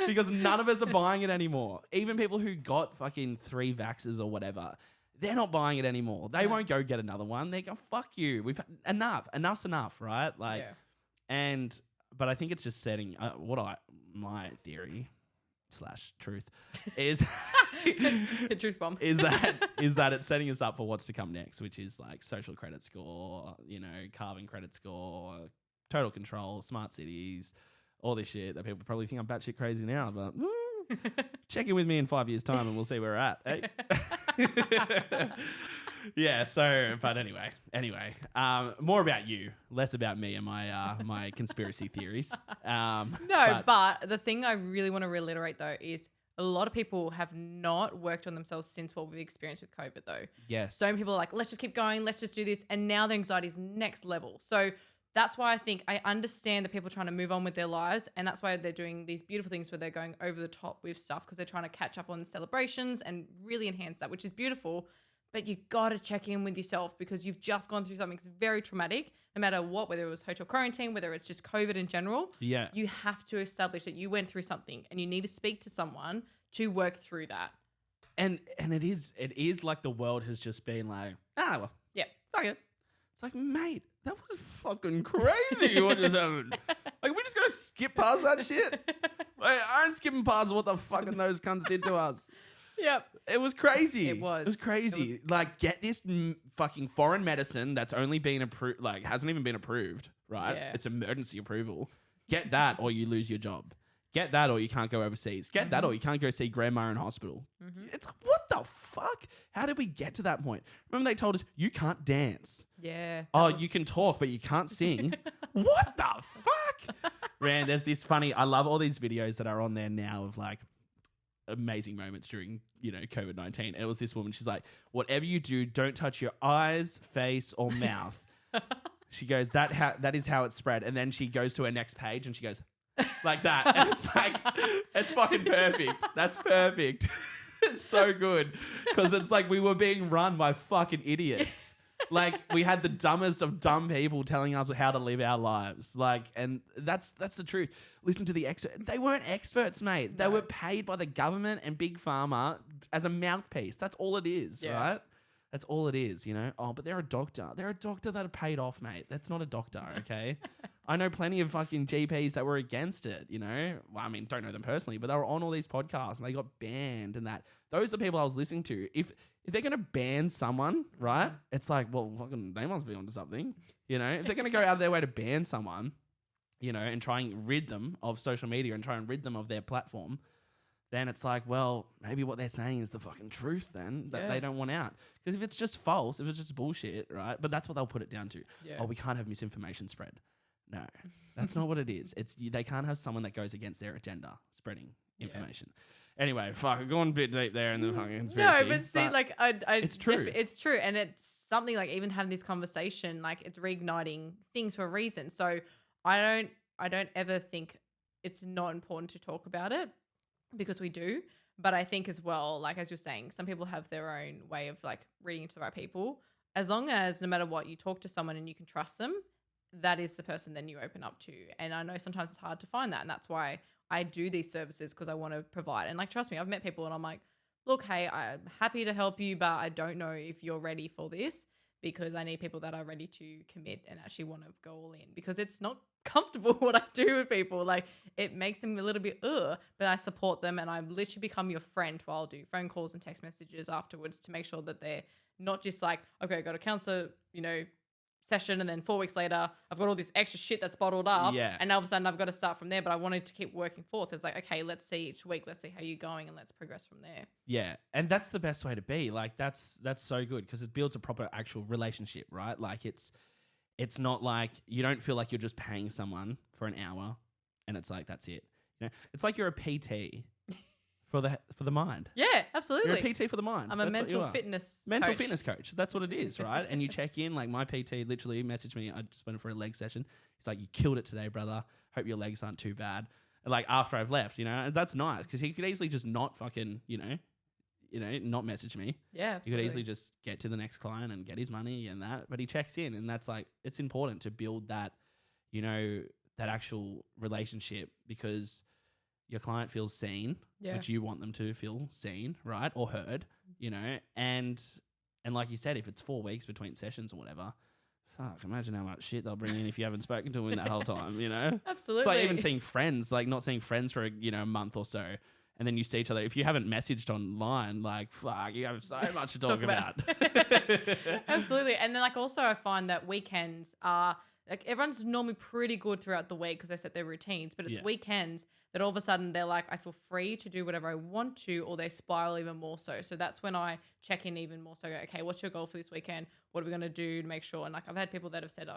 Because none of us are buying it anymore. Even people who got fucking 3 vaxxers or whatever, they're not buying it anymore. They won't go get another one. They go, fuck you. We've had enough. Enough's enough, right? Like, but I think it's just setting my theory / truth is The truth bomb is that it's setting us up for what's to come next, which is like social credit score, you know, carbon credit score, total control, smart cities, all this shit that people probably think I'm batshit crazy now, but check in with me in 5 years' time and we'll see where we're at. Eh? Yeah. So, but anyway, more about you, less about me and my conspiracy theories. But the thing I really want to reiterate though is a lot of people have not worked on themselves since what we've experienced with COVID though. Yes. So many people are like, let's just keep going, let's just do this. And now the anxiety is next level. So that's why I think I understand that people are trying to move on with their lives. And that's why they're doing these beautiful things where they're going over the top with stuff because they're trying to catch up on celebrations and really enhance that, which is beautiful. But you got to check in with yourself because you've just gone through something that's very traumatic, no matter what, whether it was hotel quarantine, whether it's just COVID in general. Yeah. You have to establish that you went through something and you need to speak to someone to work through that. And it is like the world has just been like, well, yeah, fuck it. It's like, mate, that was fucking crazy what just happened. Like, we just gonna skip past that shit? Like, I ain't skipping past what the fucking those cunts did to us. Yep. It was crazy. It was crazy. Like, get this fucking foreign medicine that's only been approved, like, hasn't even been approved, right? Yeah. It's emergency approval. Get that or you lose your job. Get that or you can't go overseas. Get that or you can't go see grandma in hospital. It's like, what the fuck? How did we get to that point? Remember they told us you can't dance. Yeah. You can talk, but you can't sing. What the fuck? Man, there's this funny, I love all these videos that are on there now of like amazing moments during, you know, COVID-19. And it was this woman, she's like, whatever you do, don't touch your eyes, face, or mouth. She goes, that is how it spread. And then she goes to her next page and she goes, like that. And it's like, it's fucking perfect. That's perfect. It's so good. Because it's like we were being run by fucking idiots. Like we had the dumbest of dumb people telling us how to live our lives. Like, and that's the truth. Listen to the experts. They weren't experts, mate. They were paid by the government and Big Pharma as a mouthpiece. That's all it is, right? That's all it is, you know? Oh, but they're a doctor. They're a doctor that are paid off, mate. That's not a doctor, okay? I know plenty of fucking GPs that were against it, you know? Well, I mean, don't know them personally, but they were on all these podcasts and they got banned and that. Those are the people I was listening to. If they're going to ban someone, right? It's like, well, fucking, they must be onto something, you know? If they're going to go out of their way to ban someone, you know, and try and rid them of social media and try and rid them of their platform, then it's like, well, maybe what they're saying is the fucking truth then that they don't want out. Because if it's just false, if it's just bullshit, right? But that's what they'll put it down to. Yeah. Oh, we can't have misinformation spread. No, that's not what it is. They can't have someone that goes against their agenda spreading information. Anyway, fuck, I've gone a bit deep there in the fucking conspiracy. No, but see, like, it's true. It's true. And it's something like even having this conversation, like it's reigniting things for a reason. So I don't ever think it's not important to talk about it. Because we do, But I think as well, like as you're saying, some people have their own way of like reading into the right people. As long as no matter what, you talk to someone and you can trust them, that is the person then you open up to. And I know sometimes it's hard to find that. And that's why I do these services, because I want to provide. And like, trust me, I've met people and I'm like, look, hey, I'm happy to help you, but I don't know if you're ready for this, because I need people that are ready to commit and actually want to go all in, because it's not comfortable what I do with people. Like, it makes them a little bit, but I support them and I literally become your friend while I'll do phone calls and text messages afterwards to make sure that they're not just like, okay, I got a counselor, session, and then 4 weeks later I've got all this extra shit that's bottled up, and all of a sudden I've got to start from there. But I wanted to keep working forth. It's like, okay, let's see each week, let's see how you're going, and let's progress from there. Yeah, and that's the best way to be. Like, that's so good, because it builds a proper actual relationship, right? Like, it's not like you don't feel like you're just paying someone for an hour and it's like that's it. It's like you're a PT for the mind. Yeah, absolutely. You're a PT for the mind. I'm a mental fitness coach. That's what it is, right? And you check in. Like, my PT literally messaged me. I just went for a leg session. He's like, "You killed it today, brother. Hope your legs aren't too bad." And like, after I've left, and that's nice, because he could easily just not fucking, not message me. Yeah, absolutely. He could easily just get to the next client and get his money and that. But he checks in, and that's like, it's important to build that, that actual relationship, because your client feels seen, which you want them to feel seen, right? Or heard, and like you said, if it's 4 weeks between sessions or whatever, fuck, imagine how much shit they'll bring in if you haven't spoken to them in that whole time, Absolutely. It's like even seeing friends, like not seeing friends for a month or so, and then you see each other. If you haven't messaged online, like, fuck, you have so much to talk about. Absolutely. And then like also I find that weekends are, like, everyone's normally pretty good throughout the week because they set their routines, but it's weekends that all of a sudden they're like, I feel free to do whatever I want to, or they spiral even more so. So that's when I check in even more so. Go, okay, what's your goal for this weekend? What are we going to do to make sure? And like, I've had people that have said,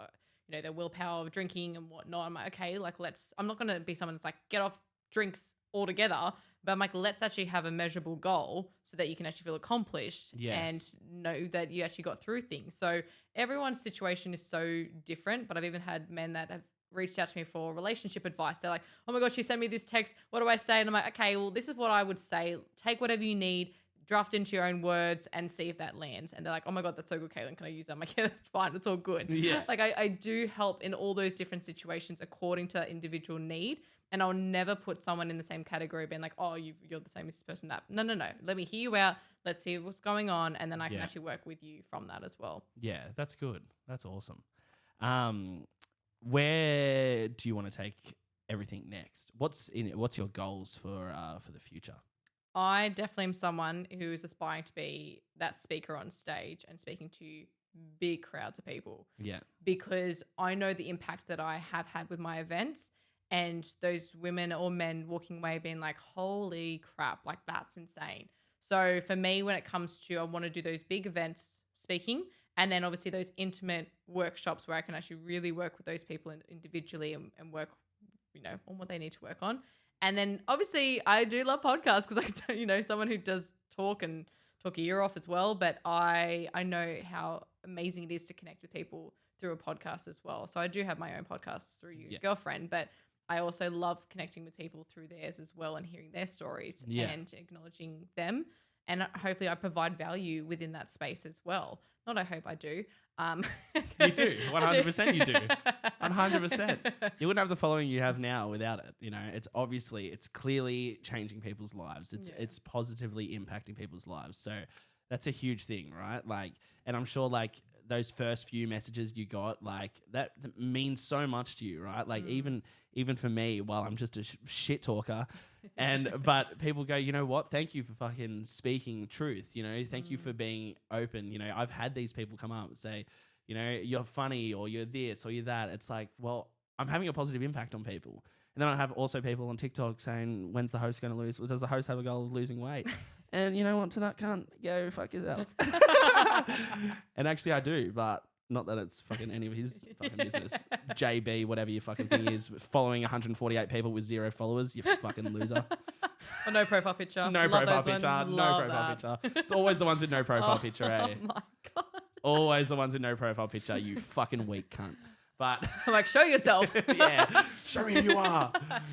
their willpower of drinking and whatnot. I'm like, okay, like I'm not going to be someone that's like, get off drinks altogether, but I'm like, let's actually have a measurable goal so that you can actually feel accomplished and know that you actually got through things. So everyone's situation is so different, but I've even had men that have reached out to me for relationship advice. They're like, oh my gosh, she sent me this text. What do I say? And I'm like, okay, well, this is what I would say. Take whatever you need, draft into your own words, and see if that lands. And they're like, oh my God, that's so good, Katelin. Can I use that? I'm like, yeah, that's fine. It's all good. Yeah. Like I do help in all those different situations according to individual need. And I'll never put someone in the same category being like, oh, you're the same as this person. That no. Let me hear you out. Let's see what's going on. And then I can actually work with you from that as well. Yeah, that's good. That's awesome. Where do you want to take everything next? What's in it? What's your goals for the future? I definitely am someone who is aspiring to be that speaker on stage and speaking to big crowds of people. Yeah. Because I know the impact that I have had with my events, and those women or men walking away being like, holy crap, like that's insane. So for me, when it comes to, I want to do those big events speaking, and then obviously those intimate workshops where I can actually really work with those people individually and work, on what they need to work on. And then obviously I do love podcasts because I, someone who does talk and talk your ear off as well. But I know how amazing it is to connect with people through a podcast as well. So I do have my own podcast through your girlfriend, but I also love connecting with people through theirs as well and hearing their stories and acknowledging them. And hopefully I provide value within that space as well. Not I hope I do. You do. 100% you do. 100%. You wouldn't have the following you have now without it. It's clearly changing people's lives. It's positively impacting people's lives. So that's a huge thing, right? Like, and I'm sure like those first few messages you got, like that means so much to you, right? Like even for me, while I'm just a shit talker, but people go, you know what? Thank you for fucking speaking truth. Thank you for being open. I've had these people come up and say, you're funny or you're this or you're that. It's like, well, I'm having a positive impact on people. And then I have also people on TikTok saying, when's the host going to lose? Does the host have a goal of losing weight? And you know what? To that cunt, go fuck yourself. And actually I do, but not that it's fucking any of his fucking business. JB, whatever your fucking thing is, following 148 people with 0 followers, you fucking loser. Or no profile picture. No profile picture. It's always the ones with no profile picture, eh? Oh my God. Always the ones with no profile picture, you fucking weak cunt. But I'm like, show yourself. yeah, show me who you are.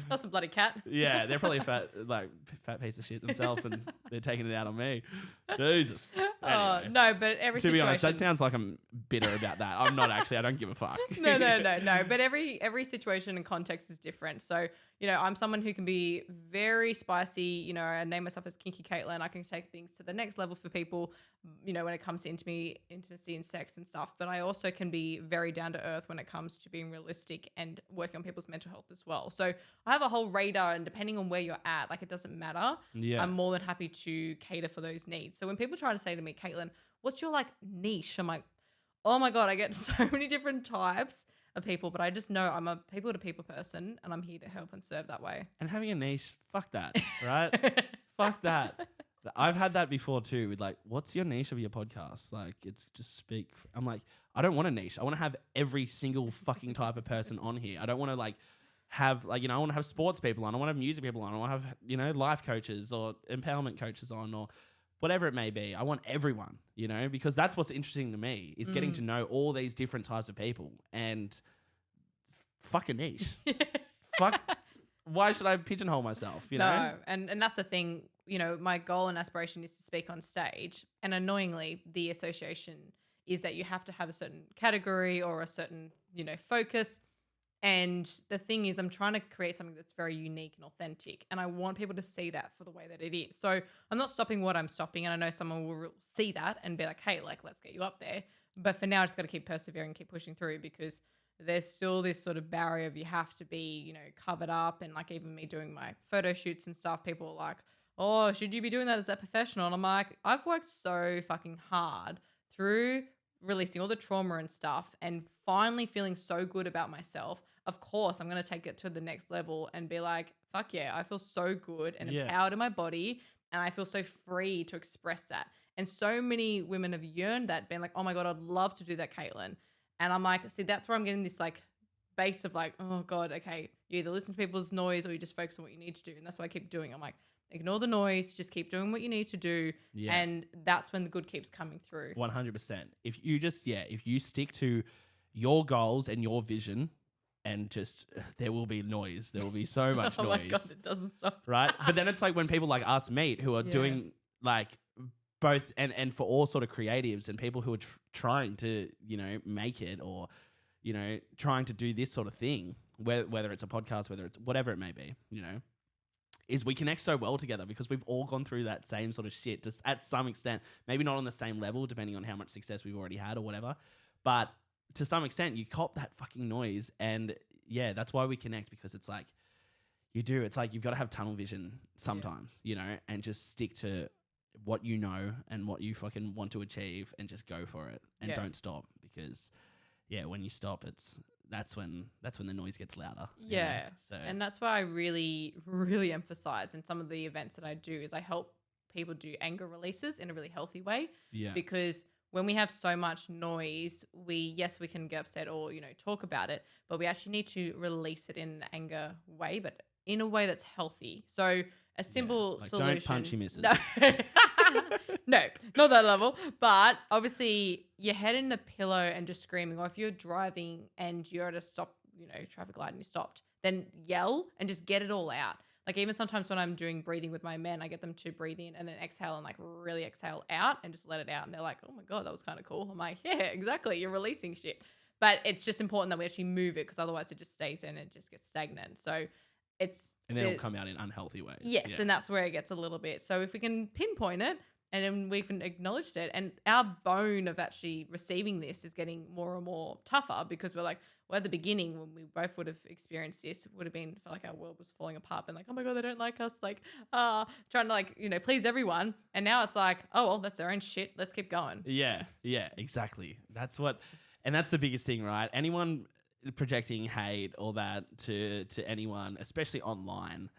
Not some bloody cat. Yeah, they're probably fat piece of shit themselves, and they're taking it out on me. Jesus. Anyway, No, but every to situation. be honest, that sounds like I'm bitter about that. I'm not actually. I don't give a fuck. No. But every situation and context is different. So, I'm someone who can be very spicy. I name myself as Kinky Caitlin. I can take things to the next level for people, when it comes to intimacy and sex and stuff. But I also can be very down to earth when it comes to being realistic and working on people's mental health as well. So I have a whole radar, and depending on where you're at, like, it doesn't matter. Yeah. I'm more than happy to cater for those needs. So when people try to say to me, Caitlin, what's your niche? I'm like, oh my God, I get so many different types of people, but I just know I'm a people to people person, and I'm here to help and serve that way. And having a niche, fuck that, right? Fuck that. I've had that before too with like, what's your niche of your podcast? Like, it's just speak. I'm like, I don't want a niche. I want to have every single fucking type of person on here. I don't want to have I want to have sports people on. I want to have music people on. I want to have, life coaches or empowerment coaches on, or whatever it may be. I want everyone, because that's what's interesting to me is getting to know all these different types of people, and fuck a niche. Fuck. Why should I pigeonhole myself? No, and that's the thing. My goal and aspiration is to speak on stage, and annoyingly, the association is that you have to have a certain category or a certain focus. And the thing is, I'm trying to create something that's very unique and authentic, and I want people to see that for the way that it is. So I'm not stopping what I'm stopping, and I know someone will see that and be like, hey, let's get you up there. But for now, I just got to keep persevering, keep pushing through, because there's still this sort of barrier of you have to be, covered up. And like, even me doing my photo shoots and stuff, people are like, oh, should you be doing that as a professional? And I'm like, I've worked so fucking hard through releasing all the trauma and stuff and finally feeling so good about myself. Of course, I'm going to take it to the next level and be like, fuck yeah, I feel so good and empowered in my body, and I feel so free to express that. And so many women have yearned that, been like, oh my God, I'd love to do that, Caitlin. And I'm like, see, that's where I'm getting this base of oh God, okay, you either listen to people's noise or you just focus on what you need to do. And that's what I keep doing. I'm like, ignore the noise, just keep doing what you need to do. Yeah. And that's when the good keeps coming through. 100%. If you stick to your goals and your vision, and just, there will be noise. There will be so much noise. Oh my God, it doesn't stop. Right? But then it's like when people like us meet who are doing both, and for all sort of creatives and people who are trying to, make it, or, trying to do this sort of thing, whether it's a podcast, whether it's whatever it may be, is we connect so well together because we've all gone through that same sort of shit at some extent, maybe not on the same level, depending on how much success we've already had or whatever. But to some extent, you cop that fucking noise. And yeah, that's why we connect, because it's like, it's like you've got to have tunnel vision sometimes, and just stick to what you know and what you fucking want to achieve, and just go for it and don't stop, because when you stop, that's when the noise gets louder. Yeah. So, and that's why I really, really emphasize in some of the events that I do is I help people do anger releases in a really healthy way. Yeah. Because when we have so much noise, we can get upset or, talk about it, but we actually need to release it in an anger way, but in a way that's healthy. So a simple solution. Don't punch your missus. No. No, not that level. But obviously your head in the pillow and just screaming, or if you're driving and you're at a stop, traffic light and you stopped, then yell and just get it all out. Like, even sometimes when I'm doing breathing with my men, I get them to breathe in and then exhale and really exhale out and just let it out. And they're like, oh my God, that was kind of cool. I'm like, yeah, exactly. You're releasing shit. But it's just important that we actually move it, because otherwise it just stays in and it just gets stagnant. So and then it'll come out in unhealthy ways. Yes. Yeah. And that's where it gets a little bit. So if we can pinpoint it, and then we've acknowledged it, and our bone of actually receiving this is getting more and more tougher, because we're like, well, at the beginning when we both would have experienced this, it would have been felt like our world was falling apart and like, oh my God, they don't like us, trying to please everyone. And now it's like, oh, well, that's their own shit. Let's keep going. Yeah, exactly. That's the biggest thing, right? Anyone projecting hate or that to anyone, especially online,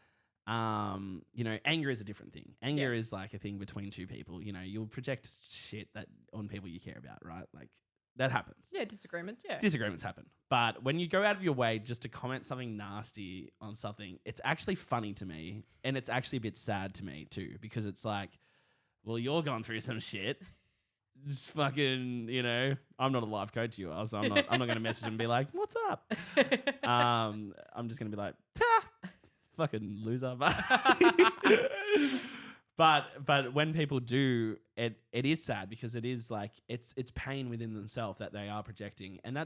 anger is a different thing. Anger is like a thing between two people. You'll project shit on people you care about, right? Like, that happens. Yeah, disagreements. Yeah, disagreements happen. But when you go out of your way just to comment something nasty on something, it's actually funny to me, and it's actually a bit sad to me too, because it's like, well, you're going through some shit. just fucking, I'm not a life coach to you. So I'm not going to message and be like, what's up? I'm just going to be like, fucking loser. But when people do, it is sad because it is like it's pain within themselves that they are projecting, and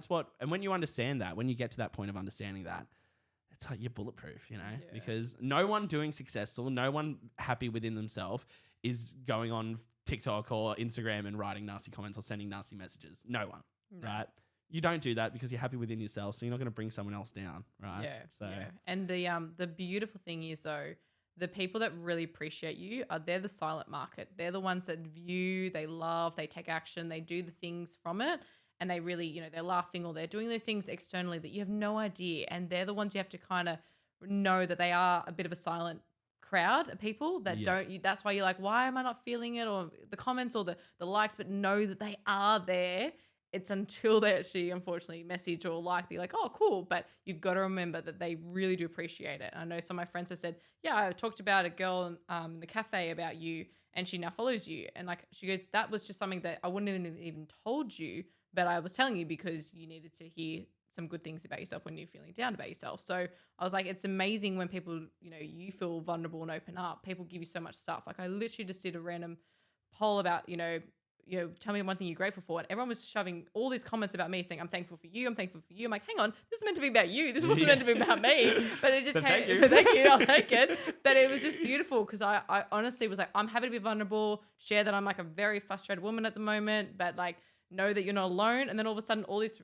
when you understand that, when you get to that point of understanding that, it's like you're bulletproof, because no one doing successful, no one happy within themselves is going on TikTok or Instagram and writing nasty comments or sending nasty messages. No one, right? You don't do that because you're happy within yourself, so you're not going to bring someone else down, right? Yeah. And the beautiful thing is though, the people that really appreciate you they're the silent market. They're the ones that view, they love, they take action, they do the things from it. And they really, they're laughing or they're doing those things externally that you have no idea. And they're the ones you have to kind of know that they are a bit of a silent crowd of people that that's why you're like, why am I not feeling it? Or the comments or the likes, but know that they are there. It's until they actually, unfortunately, message or like, they're like, oh, cool. But you've got to remember that they really do appreciate it. I know some of my friends have said, yeah, I talked about a girl in the cafe about you and she now follows you. And like, she goes, that was just something that I wouldn't have even told you, but I was telling you because you needed to hear some good things about yourself when you're feeling down about yourself. So I was like, it's amazing when people, you feel vulnerable and open up. People give you so much stuff. Like I literally just did a random poll about, tell me one thing you're grateful for. And everyone was shoving all these comments about me saying, I'm thankful for you. I'm thankful for you. I'm like, hang on, this is meant to be about you. This wasn't meant to be about me. But it just Thank you. I'll take it. But it was just beautiful because I honestly was like, I'm happy to be vulnerable, share that I'm like a very frustrated woman at the moment, but like know that you're not alone. And then all of a sudden all this,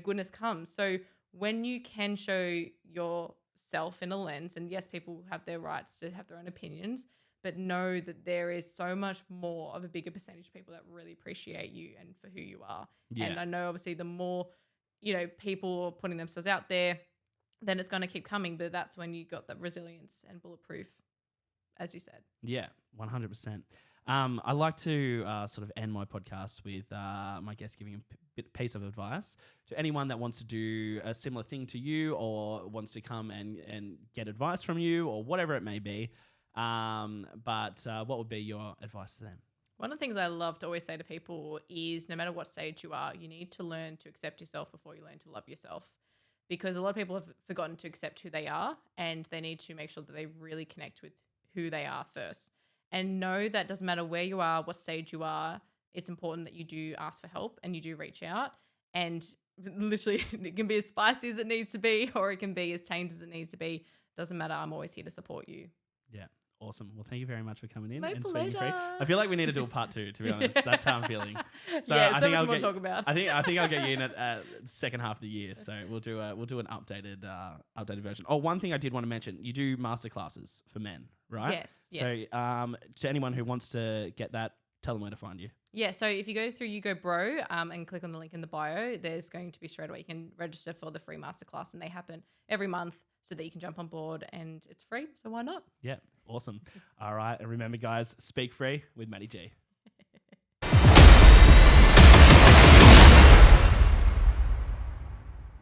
goodness comes. So when you can show yourself in a lens, and yes, people have their rights to have their own opinions, but know that there is so much more of a bigger percentage of people that really appreciate you and for who you are. Yeah. And I know obviously the more, people are putting themselves out there, then it's going to keep coming. But that's when you got that resilience and bulletproof, as you said. Yeah, 100%. I like to sort of end my podcast with my guest giving a piece of advice to anyone that wants to do a similar thing to you or wants to come and get advice from you or whatever it may be. But what would be your advice to them? One of the things I love to always say to people is no matter what stage you are, you need to learn to accept yourself before you learn to love yourself. Because a lot of people have forgotten to accept who they are and they need to make sure that they really connect with who they are first. And know that doesn't matter where you are, what stage you are, it's important that you do ask for help and you do reach out. And literally it can be as spicy as it needs to be or it can be as tame as it needs to be. Doesn't matter. I'm always here to support you. Yeah. Awesome. Well, thank you very much for coming in My and speaking pleasure. free. I feel like we need to do a part 2, to be honest. That's how I'm feeling. So yeah, I so think much I'll more to talk about. I think I'll get you in at the second half of the year. So we'll do an updated version. Oh, one thing I did want to mention: you do masterclasses for men, right? Yes. So to anyone who wants to get that, tell them where to find you. Yeah, so if you go through You Go Bro and click on the link in the bio, there's going to be straight away you can register for the free masterclass, and they happen every month so that you can jump on board, and it's free. So why not? Yeah, awesome. All right, and remember, guys, speak free with MattyG.